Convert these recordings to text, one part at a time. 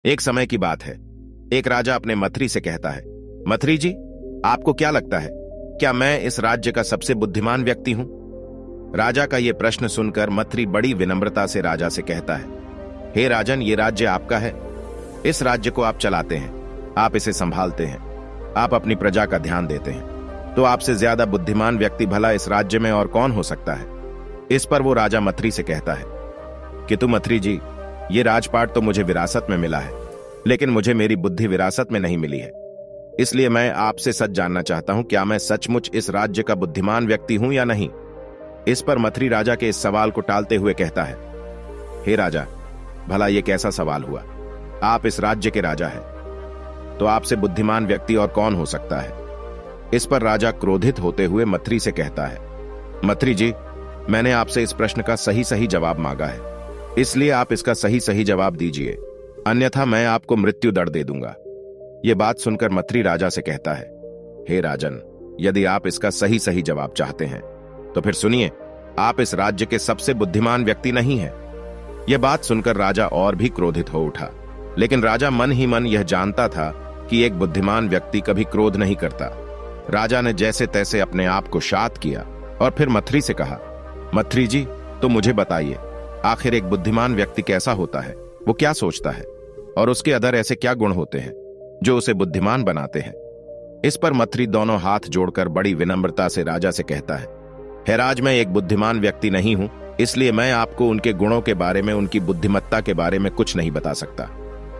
एक समय की बात है। एक राजा अपने मंत्री से कहता है, मंत्री जी, आपको क्या लगता है, क्या मैं इस राज्य का सबसे बुद्धिमान व्यक्ति हूं? राजा का यह प्रश्न सुनकर मंत्री बड़ी विनम्रता से राजा से कहता है, हे राजन, ये राज्य आपका है। इस राज्य को आप चलाते हैं, आप इसे संभालते हैं, आप अपनी प्रजा का ध्यान देते हैं, तो आपसे ज्यादा बुद्धिमान व्यक्ति भला इस राज्य में और कौन हो सकता है? इस पर वो राजा मंत्री से कहता है कि तुम मंत्री जी, ये राजपाट तो मुझे विरासत में मिला है, लेकिन मुझे मेरी बुद्धि विरासत में नहीं मिली है। इसलिए मैं आपसे सच जानना चाहता हूं, क्या मैं सचमुच इस राज्य का बुद्धिमान व्यक्ति हूं या नहीं? इस पर मंत्री राजा के इस सवाल को टालते हुए कहता है, हे राजा, भला ये कैसा सवाल हुआ? आप इस राज्य के राजा हैं, तो आपसे बुद्धिमान व्यक्ति और कौन हो सकता है? इस पर राजा क्रोधित होते हुए मंत्री से कहता है, मंत्री जी, मैंने आपसे इस प्रश्न का सही सही जवाब मांगा है, इसलिए आप इसका सही सही जवाब दीजिए, अन्यथा मैं आपको मृत्यु दंड दे दूंगा। यह बात सुनकर मंत्री राजा से कहता है, हे राजन, यदि आप इसका सही सही जवाब चाहते हैं तो फिर सुनिए, आप इस राज्य के सबसे बुद्धिमान व्यक्ति नहीं हैं। यह बात सुनकर राजा और भी क्रोधित हो उठा, लेकिन राजा मन ही मन यह जानता था कि एक बुद्धिमान व्यक्ति कभी क्रोध नहीं करता। राजा ने जैसे तैसे अपने आप को शांत किया और फिर मंत्री से कहा, मंत्री जी, तो मुझे बताइए, आखिर एक बुद्धिमान व्यक्ति कैसा होता है, वो क्या सोचता है और उसके अंदर ऐसे क्या गुण होते हैं जो उसे बुद्धिमान बनाते हैं? इस पर मंत्री दोनों हाथ जोड़कर बड़ी विनम्रता से राजा से कहता है, हे राज, मैं एक बुद्धिमान व्यक्ति नहीं हूं, इसलिए मैं आपको उनके गुणों के बारे में, उनकी बुद्धिमत्ता के बारे में कुछ नहीं बता सकता।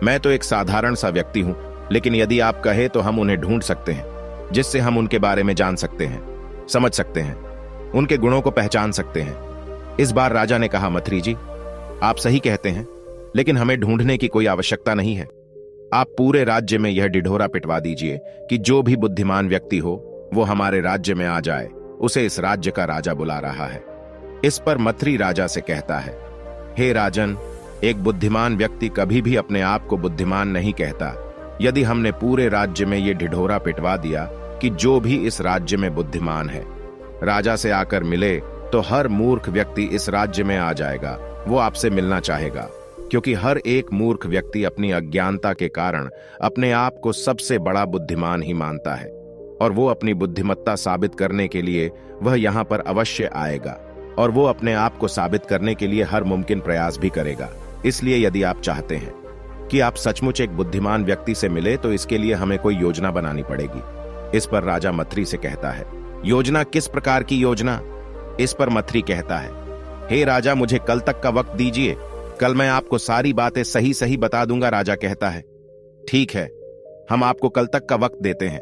मैं तो एक साधारण सा व्यक्ति हूं, लेकिन यदि आप कहे तो हम उन्हें ढूंढ सकते हैं, जिससे हम उनके बारे में जान सकते हैं, समझ सकते हैं, उनके गुणों को पहचान सकते हैं। इस बार राजा ने कहा, मंत्री जी, आप सही कहते हैं, लेकिन हमें ढूंढने की कोई आवश्यकता नहीं है। आप पूरे राज्य में यह ढिढोरा पिटवा दीजिए कि जो भी बुद्धिमान व्यक्ति हो वो हमारे राज्य में आ जाए, उसे इस राज्य का राजा बुला रहा है। इस पर मंत्री राजा से कहता है, हे राजन, एक बुद्धिमान व्यक्ति कभी भी अपने आप को बुद्धिमान नहीं कहता। यदि हमने पूरे राज्य में यह ढिढोरा पिटवा दिया कि जो भी इस राज्य में बुद्धिमान है राजा से आकर मिले, तो हर मूर्ख व्यक्ति इस राज्य में आ जाएगा, वो आपसे मिलना चाहेगा, क्योंकि हर एक मूर्ख व्यक्ति अपनी अज्ञानता के कारण अपने आप को सबसे बड़ा बुद्धिमान ही मानता है, और वो अपनी बुद्धिमत्ता साबित करने के लिए वह यहाँ पर अवश्य आएगा, और वो अपने आप को साबित करने के लिए हर मुमकिन प्रयास भी करेगा। इसलिए यदि आप चाहते हैं कि आप सचमुच एक बुद्धिमान व्यक्ति से मिले, तो इसके लिए हमें कोई योजना बनानी पड़ेगी। इस पर राजा मंत्री से कहता है, योजना? किस प्रकार की योजना? इस पर मंत्री कहता है, हे राजा, मुझे कल तक का वक्त दीजिए, कल मैं आपको सारी बातें सही सही बता दूंगा। राजा कहता है, ठीक है, हम आपको कल तक का वक्त देते हैं।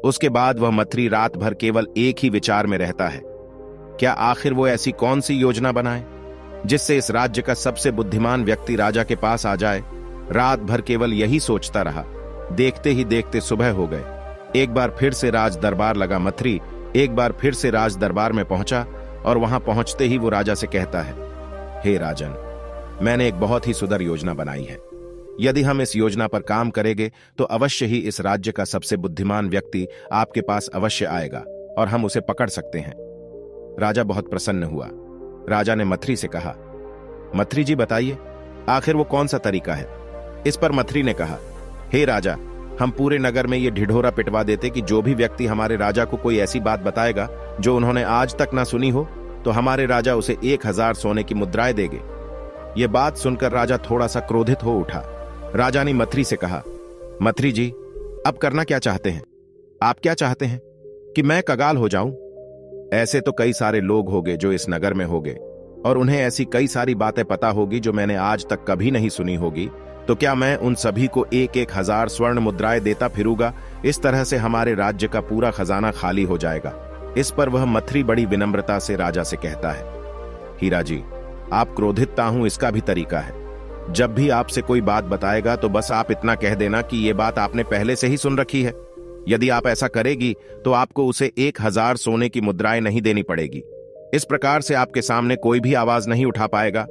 उसके बाद वह मंत्री रात भर केवल एक ही विचार में रहता है, क्या आखिर वो ऐसी कौन सी योजना बनाए जिससे इस राज्य का सबसे बुद्धिमान व्यक्ति राजा के पास आ जाए। रात भर केवल यही सोचता रहा। देखते ही देखते सुबह हो गए। एक बार फिर से राज दरबार लगा। मंत्री एक बार फिर से राज दरबार में पहुंचा और वहां पहुंचते ही वो राजा से कहता है, हे राजन, मैंने एक बहुत ही सुंदर योजना बनाई है। यदि हम इस योजना पर काम करेंगे तो अवश्य ही इस राज्य का सबसे बुद्धिमान व्यक्ति आपके पास अवश्य आएगा और हम उसे पकड़ सकते हैं। राजा बहुत प्रसन्न हुआ। राजा ने मंत्री से कहा, मंत्री जी बताइए, आखिर वो कौन सा तरीका है? इस पर मंत्री ने कहा, हे राजा, हम पूरे नगर में ये ढिढोरा पिटवा देते कि जो भी व्यक्ति हमारे राजा को कोई ऐसी बात बताएगा जो उन्होंने आज तक ना सुनी हो, तो हमारे राजा उसे 1000 सोने की मुद्राएं देंगे। ये बात सुनकर राजा थोड़ा सा क्रोधित हो उठा। राजा ने मंत्री से कहा, मंत्री जी, अब करना क्या चाहते हैं? आप क्या चाहते हैं कि मैं कंगाल हो जाऊं? ऐसे तो कई सारे लोग होंगे जो इस नगर में होंगे और उन्हें ऐसी कई सारी बातें पता होगी जो मैंने आज तक कभी नहीं सुनी होगी, तो क्या मैं उन सभी को 1000 स्वर्ण मुद्राएं देता फिरूंगा? इस तरह से हमारे राज्य का पूरा खजाना खाली हो जाएगा। इस पर वह मंत्री बड़ी विनम्रता से राजा से कहता है, हीरा जी, आप क्रोधित हूं, इसका भी तरीका है। जब भी आपसे कोई बात बताएगा तो बस आप इतना कह देना कि यह बात आपने पहले से ही सुन रखी है। यदि आप ऐसा करेगी तो आपको उसे 1000 सोने की मुद्राएं नहीं देनी पड़ेगी। इस प्रकार से आपके सामने कोई भी आवाज नहीं उठा पाएगा।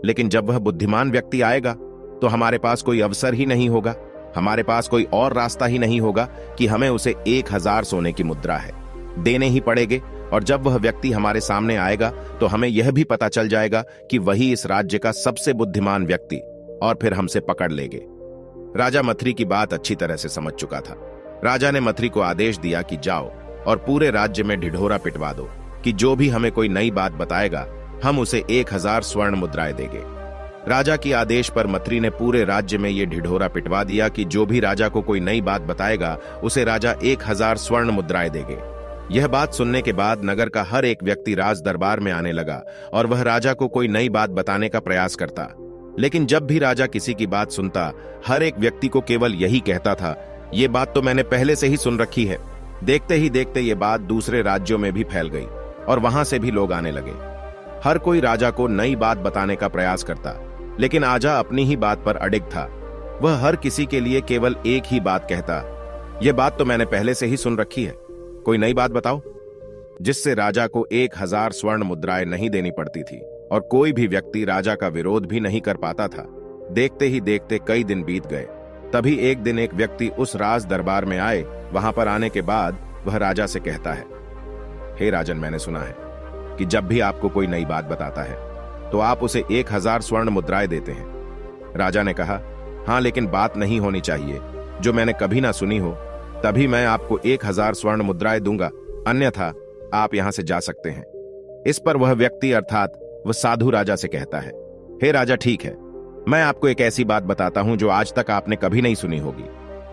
लेकिन जब वह बुद्धिमान व्यक्ति आएगा तो हमारे पास कोई अवसर ही नहीं होगा, हमारे पास कोई और रास्ता ही नहीं होगा कि हमें उसे 1000 सोने की मुद्रा है देने ही पड़ेंगे। और जब वह व्यक्ति हमारे सामने आएगा तो हमें यह भी पता चल जाएगा कि वही इस राज्य का सबसे बुद्धिमान व्यक्ति, और फिर हमसे पकड़ लेंगे। राजा मथरी की बात अच्छी तरह से समझ चुका था। राजा ने मथरी को आदेश दिया कि जाओ और पूरे राज्य में ढिढोरा पिटवा दो कि जो भी हमें कोई नई बात बताएगा हम उसे 1000 स्वर्ण मुद्राएं देंगे। राजा की आदेश पर मथरी ने पूरे राज्य में ये ढिढोरा पिटवा दिया कि जो भी राजा को कोई नई बात बताएगा उसे राजा 1000 स्वर्ण मुद्राएं देंगे। यह बात सुनने के बाद नगर का हर एक व्यक्ति राज दरबार में आने लगा और वह राजा को कोई नई बात बताने का प्रयास करता। लेकिन जब भी राजा किसी की बात सुनता, हर एक व्यक्ति को केवल यही कहता था, ये बात तो मैंने पहले से ही सुन रखी है। देखते ही देखते ये बात दूसरे राज्यों में भी फैल गई और वहां से भी लोग आने लगे। हर कोई राजा को नई बात बताने का प्रयास करता, लेकिन आजा अपनी ही बात पर अडिग था। वह हर किसी के लिए केवल एक ही बात कहता, यह बात तो मैंने पहले से ही सुन रखी है, कोई नई बात बताओ। जिससे राजा को 1000 स्वर्ण मुद्राएं नहीं देनी पड़ती थी और कोई भी व्यक्ति राजा का विरोध भी नहीं कर पाता था। देखते ही देखते कई दिन बीत गए। तभी एक दिन एक व्यक्ति उस राज दरबार में आए। वहां पर आने के बाद वह राजा से कहता है, हे राजन, मैंने सुना है कि जब भी आपको कोई नई बात बताता है तो आप उसे 1000 स्वर्ण मुद्राएं देते हैं। राजा ने कहा, हाँ, लेकिन बात नहीं होनी चाहिए जो मैंने कभी ना सुनी हो, तभी मैं आपको 1000 स्वर्ण मुद्राएं दूंगा, अन्यथा आप यहां से जा सकते हैं। इस पर वह व्यक्ति अर्थात वह साधु राजा से कहता है, हे राजा, ठीक है, मैं आपको एक ऐसी बात बताता हूं जो आज तक आपने कभी नहीं सुनी होगी,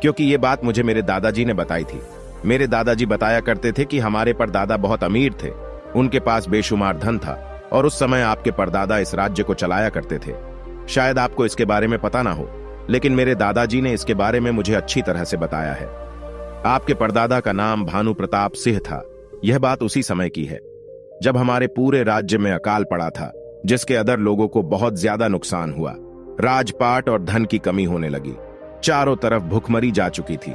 क्योंकि ये बात मुझे मेरे दादाजी ने बताई थी। मेरे दादाजी बताया करते थे कि हमारे परदादा बहुत अमीर थे, उनके पास बेशुमार धन था और उस समय आपके परदादा इस राज्य को चलाया करते थे। शायद आपको इसके बारे में पता ना हो, लेकिन मेरे दादाजी ने इसके बारे में मुझे अच्छी तरह से बताया है। आपके परदादा का नाम भानु प्रताप सिंह था। यह बात उसी समय की है जब हमारे पूरे राज्य में अकाल पड़ा था, जिसके अदर लोगों को बहुत ज्यादा नुकसान हुआ। राजपाट और धन की कमी होने लगी, चारों तरफ भुखमरी जा चुकी थी,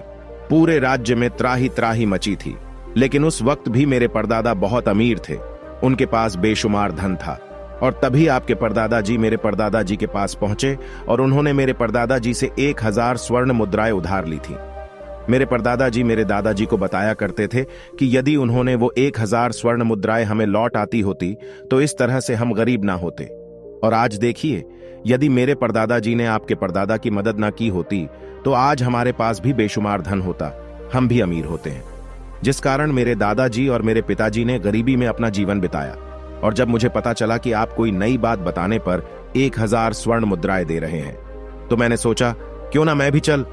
पूरे राज्य में त्राही त्राही मची थी। लेकिन उस वक्त भी मेरे परदादा बहुत अमीर थे, उनके पास बेशुमार धन था। और तभी आपके परदादा जी मेरे परदादा जी के पास पहुंचे और उन्होंने मेरे परदादा जी से 1000 स्वर्ण मुद्राएं उधार ली थी। मेरे परदादा जी मेरे दादाजी को बताया करते थे कि यदि उन्होंने वो 1000 स्वर्ण मुद्राएं हमें लौट आती होती तो इस तरह से हम गरीब ना होते। और आज देखिए, यदि मेरे परदादा जी ने आपके परदादा की मदद ना की होती तो आज हमारे पास भी बेशुमार धन होता, हम भी अमीर होते हैं। जिस कारण मेरे दादाजी और मेरे पिताजी ने गरीबी में अपना जीवन बिताया। और जब मुझे पता चला कि आप कोई नई बात बताने पर 1000 स्वर्ण मुद्राएं दे रहे हैं, तो मैंने सोचा क्यों ना मैं भी चल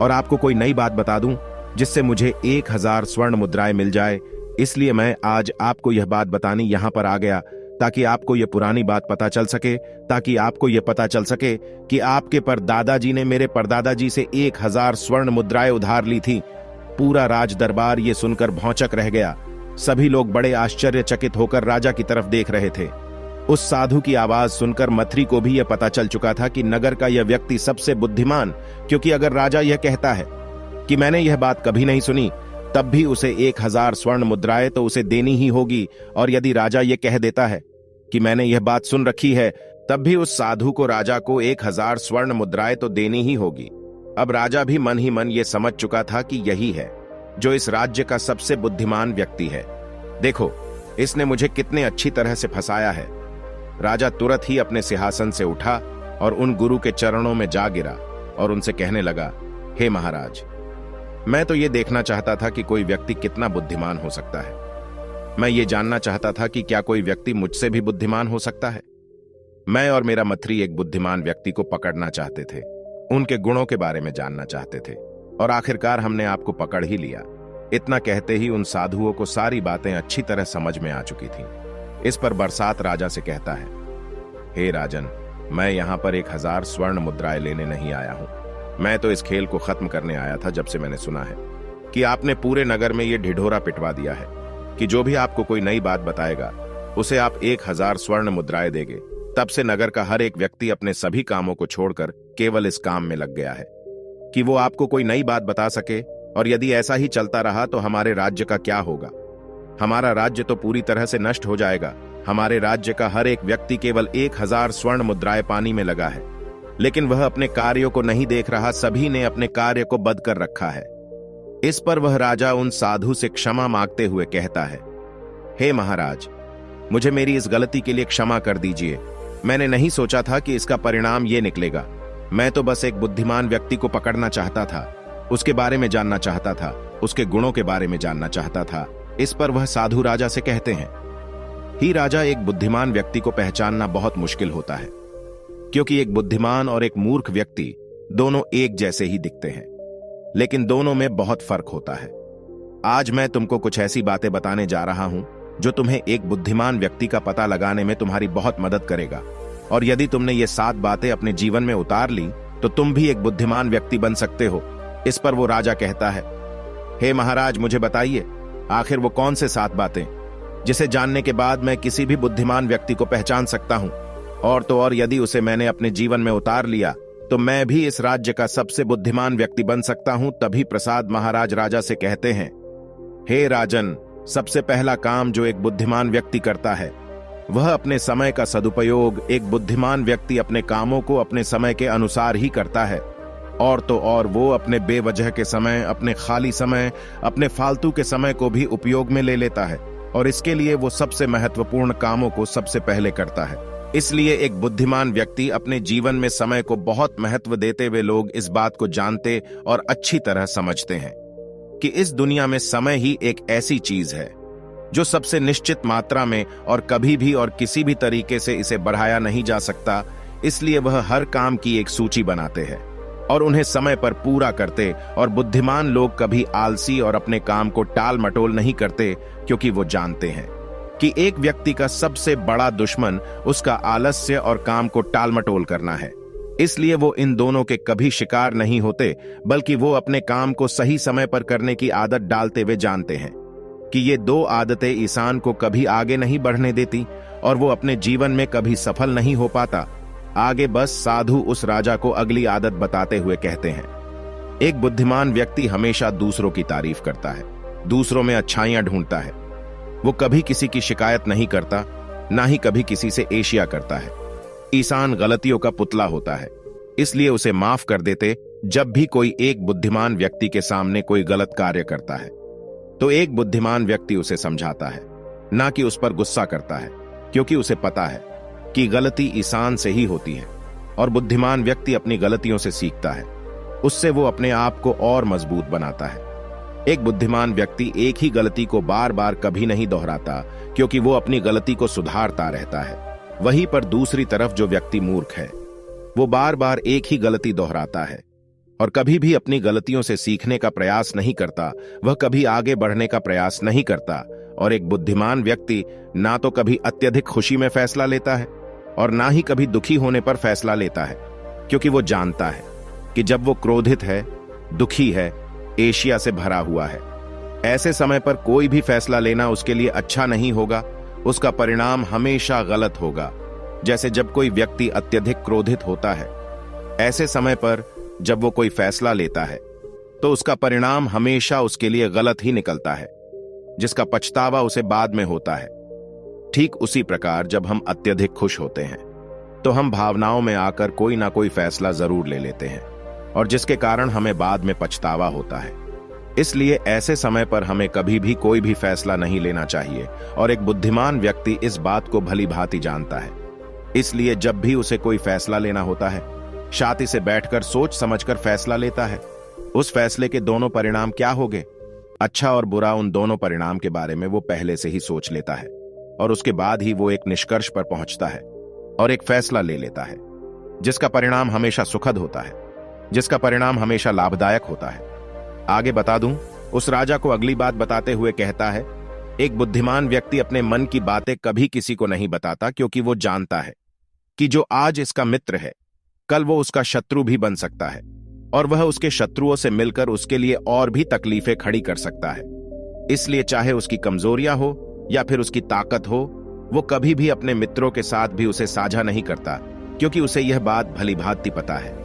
और आपको कोई नई बात बता दूं जिससे मुझे 1000 स्वर्ण मुद्राएं मिल जाए। इसलिए मैं आज आपको यह बात बताने यहां पर आ गया, ताकि आपको यह पुरानी बात पता चल सके, ताकि आपको यह पता चल सके कि आपके परदादाजी ने मेरे परदादाजी से 1000 स्वर्ण मुद्राएं उधार ली थी। पूरा राज दरबार ये सुनकर भौंचक रह गया। सभी लोग बड़े आश्चर्यचकित होकर राजा की तरफ देख रहे थे। उस साधु की आवाज सुनकर मथरी को भी यह पता चल चुका था कि नगर का यह व्यक्ति सबसे बुद्धिमान, क्योंकि अगर राजा यह कहता है कि मैंने यह बात कभी नहीं सुनी, तब भी उसे 1000 स्वर्ण मुद्राएं तो उसे देनी ही होगी। और यदि राजा यह कह देता है कि मैंने यह बात सुन रखी है, तब भी उस साधु को राजा को 1000 स्वर्ण मुद्राएं तो देनी ही होगी। अब राजा भी मन ही मन यह समझ चुका था कि यही है जो इस राज्य का सबसे बुद्धिमान व्यक्ति है। देखो, इसने मुझे कितने अच्छी तरह से फंसाया है। राजा तुरंत ही अपने सिंहासन से उठा और उन गुरु के चरणों में जा गिरा और उनसे कहने लगा, हे महाराज, मैं तो ये देखना चाहता था कि कोई व्यक्ति कितना बुद्धिमान हो सकता है। मैं ये जानना चाहता था कि क्या कोई व्यक्ति मुझसे भी बुद्धिमान हो सकता है। मैं और मेरा मंत्री एक बुद्धिमान व्यक्ति को पकड़ना चाहते थे, उनके गुणों के बारे में जानना चाहते थे, और आखिरकार हमने आपको पकड़ ही लिया। इतना कहते ही उन साधुओं को सारी बातें अच्छी तरह समझ में आ चुकी थीं। इस पर बरसात राजा से कहता है, हे राजन, मैं यहां पर 1000 स्वर्ण मुद्राएं लेने नहीं आया हूं। मैं तो इस खेल को खत्म करने आया था। जब से मैंने सुना है कि आपने पूरे नगर में यह ढिढोरा पिटवा दिया है कि जो भी आपको कोई नई बात बताएगा उसे आप 1000 स्वर्ण मुद्राएं देंगे, तब से नगर का हर एक व्यक्ति अपने सभी कामों को छोड़कर केवल इस काम में लग गया है कि वो आपको कोई नई बात बता सके। और यदि ऐसा ही चलता रहा तो हमारे राज्य का क्या होगा? हमारा राज्य तो पूरी तरह से नष्ट हो जाएगा। हमारे राज्य का हर एक व्यक्ति केवल 1000 स्वर्ण मुद्राएं पानी में लगा है, लेकिन वह अपने कार्यों को नहीं देख रहा। सभी ने अपने कार्य को बंद कर रखा है। इस पर वह राजा उन साधु से क्षमा मांगते हुए कहता है, हे महाराज, मुझे मेरी इस गलती के लिए क्षमा कर दीजिए। मैंने नहीं सोचा था कि इसका परिणाम ये निकलेगा। मैं तो बस एक बुद्धिमान व्यक्ति को पकड़ना चाहता था, उसके बारे में जानना चाहता था, उसके गुणों के बारे में जानना चाहता था। इस पर वह साधु राजा से कहते हैं, ही राजा, एक बुद्धिमान व्यक्ति को पहचानना बहुत मुश्किल होता है, क्योंकि एक बुद्धिमान और एक मूर्ख व्यक्ति दोनों एक जैसे ही दिखते हैं, लेकिन दोनों में बहुत फर्क होता है। आज मैं तुमको कुछ ऐसी बातें बताने जा रहा हूं जो तुम्हें एक बुद्धिमान व्यक्ति का पता लगाने में तुम्हारी बहुत मदद करेगा, और यदि तुमने ये 7 बातें अपने जीवन में उतार ली तो तुम भी एक बुद्धिमान व्यक्ति बन सकते हो। इस पर वो राजा कहता है, हे महाराज, मुझे बताइए आखिर वो कौन से 7 बातें जिसे जानने के बाद मैं किसी भी बुद्धिमान व्यक्ति को पहचान सकता हूं, और तो और यदि उसे मैंने अपने जीवन में उतार लिया तो मैं भी इस राज्य का सबसे बुद्धिमान व्यक्ति बन सकता हूं। तभी प्रसाद महाराज राजा से कहते हैं, हे राजन, सबसे पहला काम जो एक बुद्धिमान व्यक्ति करता है वह अपने समय का सदुपयोग। एक बुद्धिमान व्यक्ति अपने कामों को अपने समय के अनुसार ही करता है, और तो और वो अपने बेवजह के समय, अपने खाली समय, अपने फालतू के समय को भी उपयोग में ले लेता है, और इसके लिए वो सबसे महत्वपूर्ण कामों को सबसे पहले करता है। इसलिए एक बुद्धिमान व्यक्ति अपने जीवन में समय को बहुत महत्व देते हुए लोग इस बात को जानते और अच्छी तरह समझते हैं कि इस दुनिया में समय ही एक ऐसी चीज है जो सबसे निश्चित मात्रा में और कभी भी और किसी भी तरीके से इसे बढ़ाया नहीं जा सकता। इसलिए वह हर काम की एक सूची बनाते हैं और उन्हें समय पर पूरा करते, और बुद्धिमान लोग कभी आलसी और अपने काम को टाल मटोल नहीं करते, क्योंकि वो जानते हैं कि एक व्यक्ति का सबसे बड़ा दुश्मन उसका आलस्य और काम को टाल मटोल करना है। इसलिए वो इन दोनों के कभी शिकार नहीं होते, बल्कि वो अपने काम को सही समय पर करने की आदत डालते हुए जानते हैं कि ये 2 आदतें इंसान को कभी आगे नहीं बढ़ने देती और वो अपने जीवन में कभी सफल नहीं हो पाता। आगे बस साधु उस राजा को अगली आदत बताते हुए कहते हैं, एक बुद्धिमान व्यक्ति हमेशा दूसरों की तारीफ करता है, दूसरों में अच्छाइयां ढूंढता है। वो कभी किसी की शिकायत नहीं करता, ना ही कभी किसी से एशिया करता है। इंसान गलतियों का पुतला होता है, इसलिए उसे माफ कर देते। जब भी कोई एक बुद्धिमान व्यक्ति के सामने कोई गलत कार्य करता है तो एक बुद्धिमान व्यक्ति उसे समझाता है, ना कि उस पर गुस्सा करता है, क्योंकि उसे पता है कि गलती इंसान से ही होती है, और बुद्धिमान व्यक्ति अपनी गलतियों से सीखता है। उससे वो अपने आप को और मजबूत बनाता है। एक बुद्धिमान व्यक्ति एक ही गलती को बार बार कभी नहीं दोहराता, क्योंकि वो अपनी गलती को सुधारता रहता है। वहीं पर दूसरी तरफ जो व्यक्ति मूर्ख है, वो बार बार एक ही गलती दोहराता है और कभी भी अपनी गलतियों से सीखने का प्रयास नहीं करता। वह कभी आगे बढ़ने का प्रयास नहीं करता। और एक बुद्धिमान व्यक्ति ना तो कभी अत्यधिक खुशी में फैसला लेता है और ना ही कभी दुखी होने पर फैसला लेता है, क्योंकि वो जानता है कि जब वो क्रोधित है, दुखी है, एशिया से भरा हुआ है, ऐसे समय पर कोई भी फैसला लेना उसके लिए अच्छा नहीं होगा। उसका परिणाम हमेशा गलत होगा। जैसे जब कोई व्यक्ति अत्यधिक क्रोधित होता है, ऐसे समय पर जब वो कोई फैसला लेता है तो उसका परिणाम हमेशा उसके लिए गलत ही निकलता है, जिसका पछतावा उसे बाद में होता है। ठीक उसी प्रकार जब हम अत्यधिक खुश होते हैं तो हम भावनाओं में आकर कोई ना कोई फैसला जरूर ले लेते हैं, और जिसके कारण हमें बाद में पछतावा होता है। इसलिए ऐसे समय पर हमें कभी भी कोई भी फैसला नहीं लेना चाहिए, और एक बुद्धिमान व्यक्ति इस बात को भली भांति जानता है। इसलिए जब भी उसे कोई फैसला लेना होता है, शांति से बैठकर सोच समझकर फैसला लेता है। उस फैसले के दोनों परिणाम क्या होंगे, अच्छा और बुरा, उन दोनों परिणाम के बारे में वो पहले से ही सोच लेता है, और उसके बाद ही वो एक निष्कर्ष पर पहुंचता है और एक फैसला ले लेता है, जिसका परिणाम हमेशा सुखद होता है, जिसका परिणाम हमेशा लाभदायक होता है। आगे बता दूं, उस राजा को अगली बात बताते हुए कहता है, एक बुद्धिमान व्यक्ति अपने मन की बातें कभी किसी को नहीं बताता, क्योंकि वो जानता है कि जो आज इसका मित्र है, कल वो उसका शत्रु भी बन सकता है, और वह उसके शत्रुओं से मिलकर उसके लिए और भी तकलीफें खड़ी कर सकता है। इसलिए चाहे उसकी कमजोरियां हो या फिर उसकी ताकत हो, वो कभी भी अपने मित्रों के साथ भी उसे साझा नहीं करता, क्योंकि उसे यह बात भली भांति पता है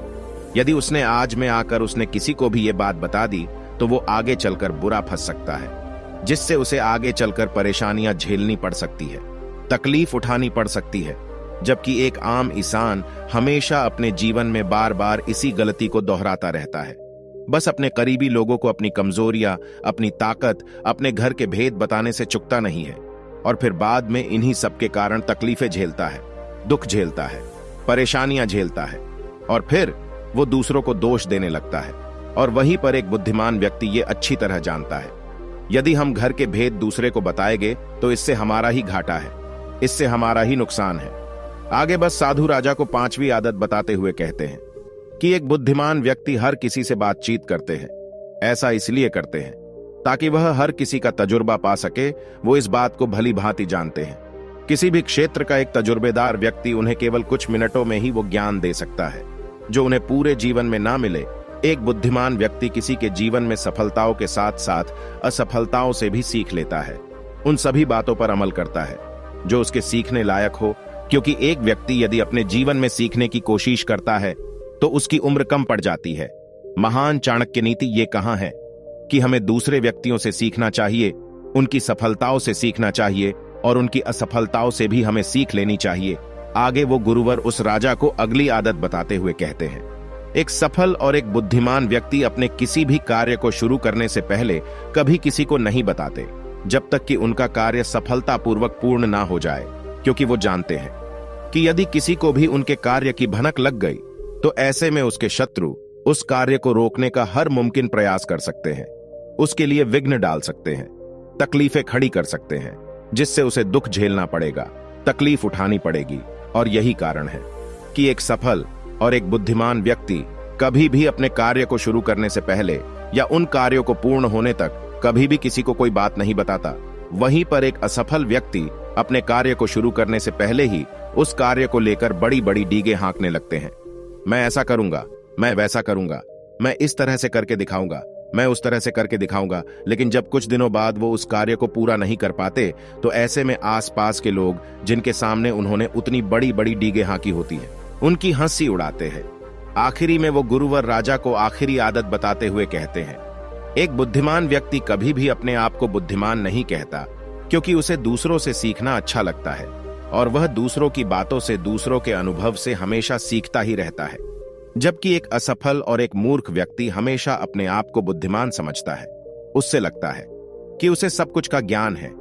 यदि उसने आज में आकर उसने किसी को भी यह बात बता दी तो वो आगे चलकर बुरा फंस सकता है, जिससे उसे आगे चलकर परेशानियां झेलनी पड़ सकती है, तकलीफ उठानी पड़ सकती है। जबकि एक आम इंसान हमेशा अपने जीवन में बार बार इसी गलती को दोहराता रहता है, बस अपने करीबी लोगों को अपनी कमजोरियां, अपनी ताकत, अपने घर के भेद बताने से चूकता नहीं है, और फिर बाद में इन्हीं सब के कारण तकलीफें झेलता है, दुख झेलता है, परेशानियां झेलता है, और फिर वो दूसरों को दोष देने लगता है, और वहीं पर एक बुद्धिमान व्यक्ति ये अच्छी तरह जानता है, यदि हम घर के भेद दूसरे को बताएंगे तो इससे हमारा ही घाटा है, इससे हमारा ही नुकसान है। आगे बस साधु राजा को 5वीं आदत बताते हुए कहते हैं कि एक बुद्धिमान व्यक्ति हर किसी से बातचीत करते हैं। ऐसा इसलिए करते हैं ताकि वह हर किसी का तजुर्बा पा सके। वो इस बात को भली भांति जानते हैं, किसी भी क्षेत्र का एक तजुर्बेदार व्यक्ति उन्हें केवल कुछ मिनटों में ही वो ज्ञान दे सकता है जो उन्हें पूरे जीवन में ना मिले। एक बुद्धिमान व्यक्ति किसी के जीवन में सफलताओं के साथ साथ असफलताओं से भी सीख लेता है, उन सभी बातों पर अमल करता है जो उसके सीखने लायक हो, क्योंकि एक व्यक्ति यदि अपने जीवन में सीखने की कोशिश करता है तो उसकी उम्र कम पड़ जाती है। महान चाणक्य नीति ये कहाँ है कि हमें दूसरे व्यक्तियों से सीखना चाहिए, उनकी सफलताओं से सीखना चाहिए और उनकी असफलताओं से भी हमें सीख लेनी चाहिए। आगे वो गुरुवर उस राजा को अगली आदत बताते हुए कहते हैं, एक सफल और एक बुद्धिमान व्यक्ति अपने किसी भी कार्य को शुरू करने से पहले कभी किसी को नहीं बताते जब तक कि उनका कार्य सफलतापूर्वक पूर्ण ना हो जाए, क्योंकि वो जानते हैं कि यदि किसी को भी उनके कार्य की भनक लग गई तो ऐसे में उसके शत्रु उस कार्य को रोकने का हर मुमकिन प्रयास कर सकते हैं, उसके लिए विघ्न डाल सकते हैं, तकलीफें खड़ी कर सकते हैं, जिससे उसे दुख झेलना पड़ेगा, तकलीफ उठानी पड़ेगी। और यही कारण है कि एक सफल और एक बुद्धिमान व्यक्ति कभी भी अपने कार्य को शुरू करने से पहले या उन कार्यों को पूर्ण होने तक कभी भी किसी को कोई बात नहीं बताता। वहीं पर एक असफल व्यक्ति अपने कार्य को शुरू करने से पहले ही उस कार्य को लेकर बड़ी बड़ी डीगे हाँकने लगते हैं। मैं ऐसा करूंगा, मैं वैसा करूंगा, मैं इस तरह से करके दिखाऊंगा, मैं उस तरह से करके दिखाऊंगा। लेकिन जब कुछ दिनों बाद वो उस कार्य को पूरा नहीं कर पाते तो ऐसे में आसपास के लोग जिनके सामने उन्होंने उतनी बड़ी बड़ी डीगे हाँकी होती है, उनकी हंसी उड़ाते हैं। आखिरी में वो गुरुवर राजा को आखिरी आदत बताते हुए कहते हैं, एक बुद्धिमान व्यक्ति कभी भी अपने आप को बुद्धिमान नहीं कहता, क्योंकि उसे दूसरों से सीखना अच्छा लगता है और वह दूसरों की बातों से, दूसरों के अनुभव से हमेशा सीखता ही रहता है। जबकि एक असफल और एक मूर्ख व्यक्ति हमेशा अपने आप को बुद्धिमान समझता है। उससे लगता है कि उसे सब कुछ का ज्ञान है,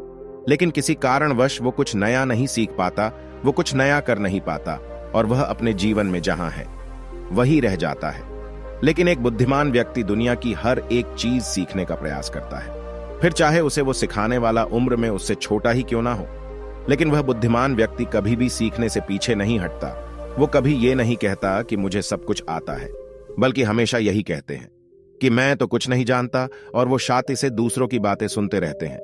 लेकिन किसी कारणवश वो कुछ नया नहीं सीख पाता, वो कुछ नया कर नहीं पाता और वह अपने जीवन में जहां है वही रह जाता है। लेकिन एक बुद्धिमान व्यक्ति दुनिया की हर एक चीज सीखने का प्रयास करता है, फिर चाहे उसे वो सिखाने वाला उम्र में उससे छोटा ही क्यों ना हो। लेकिन वह बुद्धिमान व्यक्ति कभी भी सीखने से पीछे नहीं हटता। वो कभी ये नहीं कहता कि मुझे सब कुछ आता है, बल्कि हमेशा यही कहते हैं कि मैं तो कुछ नहीं जानता, और वो शांति से दूसरों की बातें सुनते रहते हैं,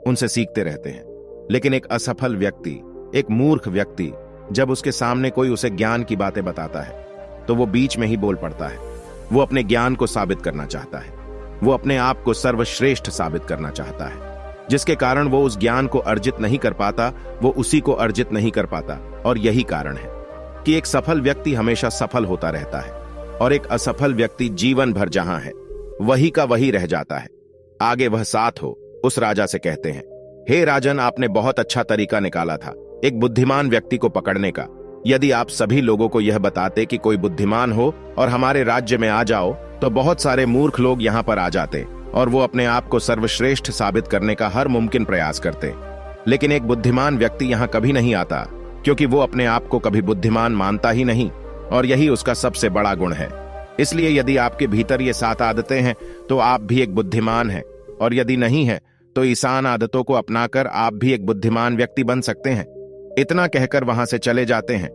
उनसे सीखते रहते हैं। लेकिन एक असफल व्यक्ति, एक मूर्ख व्यक्ति, जब उसके सामने कोई उसे ज्ञान की बातें बताता है तो वो बीच में ही बोल पड़ता है। वो अपने ज्ञान को साबित करना चाहता है, वो अपने आप को सर्वश्रेष्ठ साबित करना चाहता है, जिसके कारण वो उस ज्ञान को अर्जित नहीं कर पाता, वो उसी को अर्जित नहीं कर पाता। और यही कारण है कि एक सफल व्यक्ति हमेशा सफल होता रहता है और एक असफल व्यक्ति जीवन भर जहां है वही का वही रह जाता है। आगे वह साथ हो उस राजा से कहते हैं, हे राजन, आपने बहुत अच्छा तरीका निकाला था एक बुद्धिमान व्यक्ति को पकड़ने का। यदि आप सभी लोगों को यह बताते कि कोई बुद्धिमान हो और हमारे राज्य में आ जाओ तो बहुत सारे मूर्ख लोग यहाँ पर आ जाते और वो अपने आप को सर्वश्रेष्ठ साबित करने का हर मुमकिन प्रयास करते। लेकिन एक बुद्धिमान व्यक्ति यहाँ कभी नहीं आता, क्योंकि वो अपने आप को कभी बुद्धिमान मानता ही नहीं, और यही उसका सबसे बड़ा गुण है। इसलिए यदि आपके भीतर ये 7 आदतें हैं तो आप भी एक बुद्धिमान हैं, और यदि नहीं है तो ईसान आदतों को अपनाकर आप भी एक बुद्धिमान व्यक्ति बन सकते हैं। इतना कहकर वहां से चले जाते हैं।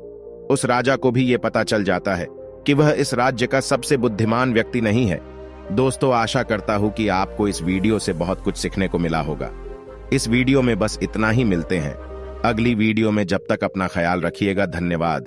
उस राजा को भी ये पता चल जाता है कि वह इस राज्य का सबसे बुद्धिमान व्यक्ति नहीं है। दोस्तों, आशा करता हूं कि आपको इस वीडियो से बहुत कुछ सीखने को मिला होगा। इस वीडियो में बस इतना ही। मिलते हैं अगली वीडियो में। जब तक अपना ख्याल रखिएगा। धन्यवाद।